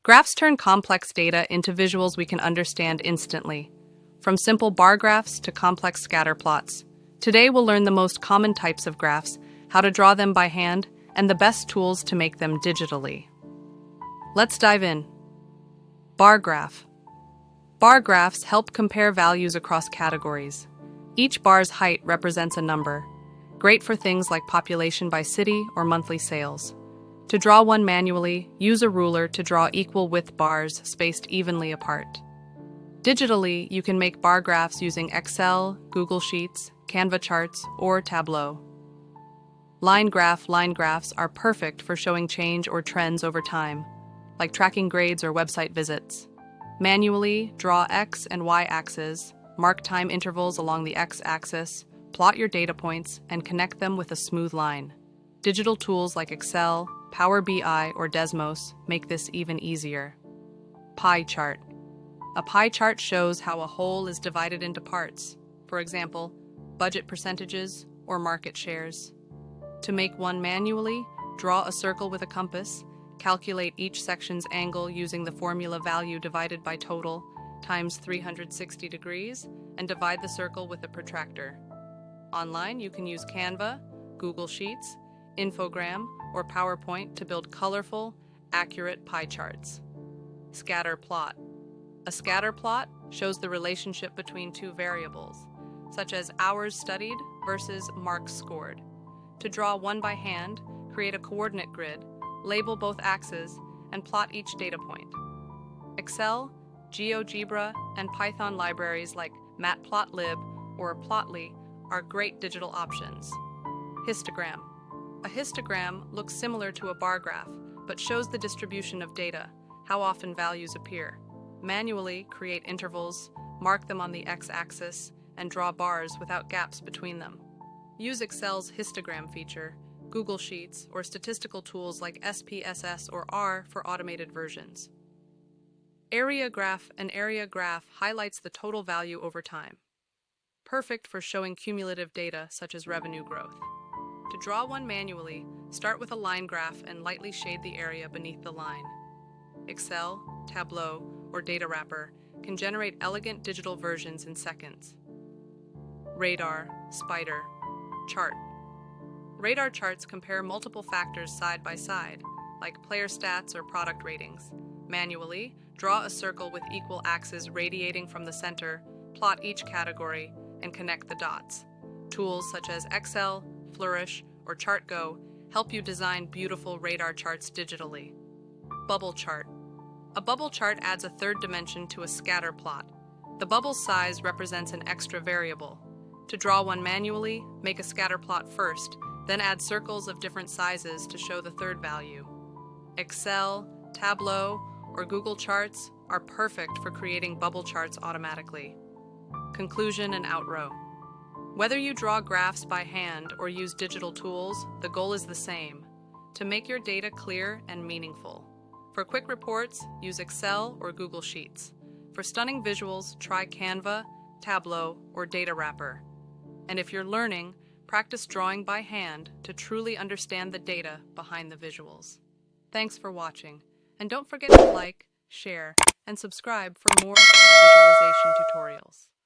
Graphs turn complex data into visuals we can understand instantly, from simple bar graphs to complex scatter plots. Today we'll learn the most common types of graphs, how to draw them by hand, and the best tools to make them digitally. Let's dive in. Bar graph. Bar graphs help compare values across categories. Each bar's height represents a number, great for things like population by city or monthly sales. To draw one manually, use a ruler to draw equal width bars spaced evenly apart. Digitally, you can make bar graphs using Excel, Google Sheets, Canva charts, or Tableau. Line graphs are perfect for showing change or trends over time, like tracking grades or website visits. Manually, draw X and Y axes, mark time intervals along the X axis, plot your data points, and connect them with a smooth line. Digital tools like Excel, Power BI, or Desmos make this even easier. Pie chart. A pie chart shows how a whole is divided into parts, for example, budget percentages or market shares. To make one manually, draw a circle with a compass, calculate each section's angle using the formula value divided by total times 360 degrees, and divide the circle with a protractor. Online, you can use Canva, Google Sheets, Histogram, or PowerPoint to build colorful, accurate pie charts. Scatter plot. A scatter plot shows the relationship between two variables, such as hours studied versus marks scored. To draw one by hand, create a coordinate grid, label both axes, and plot each data point. Excel, GeoGebra, and Python libraries like Matplotlib or Plotly are great digital options. Histogram. A histogram looks similar to a bar graph, but shows the distribution of data, how often values appear. Manually, create intervals, mark them on the x-axis, and draw bars without gaps between them. Use Excel's histogram feature, Google Sheets, or statistical tools like SPSS or R for automated versions. Area graph. An area graph highlights the total value over time. Perfect for showing cumulative data such as revenue growth. To draw one manually, start with a line graph and lightly shade the area beneath the line. Excel, Tableau, or Data Wrapper can generate elegant digital versions in seconds. Radar, spider, chart. Radar charts compare multiple factors side by side, like player stats or product ratings. Manually, draw a circle with equal axes radiating from the center, plot each category, and connect the dots. Tools such as Excel, Flourish, or ChartGo help you design beautiful radar charts digitally. Bubble chart. A bubble chart adds a third dimension to a scatter plot. The bubble's size represents an extra variable. To draw one manually, make a scatter plot first, then add circles of different sizes to show the third value. Excel, Tableau, or Google Charts are perfect for creating bubble charts automatically. Conclusion and outrow. Whether you draw graphs by hand or use digital tools, the goal is the same: to make your data clear and meaningful. For quick reports, use Excel or Google Sheets. For stunning visuals, try Canva, Tableau, or Data Wrapper. And if you're learning, practice drawing by hand to truly understand the data behind the visuals. Thanks for watching, and don't forget to like, share, and subscribe for more visualization tutorials.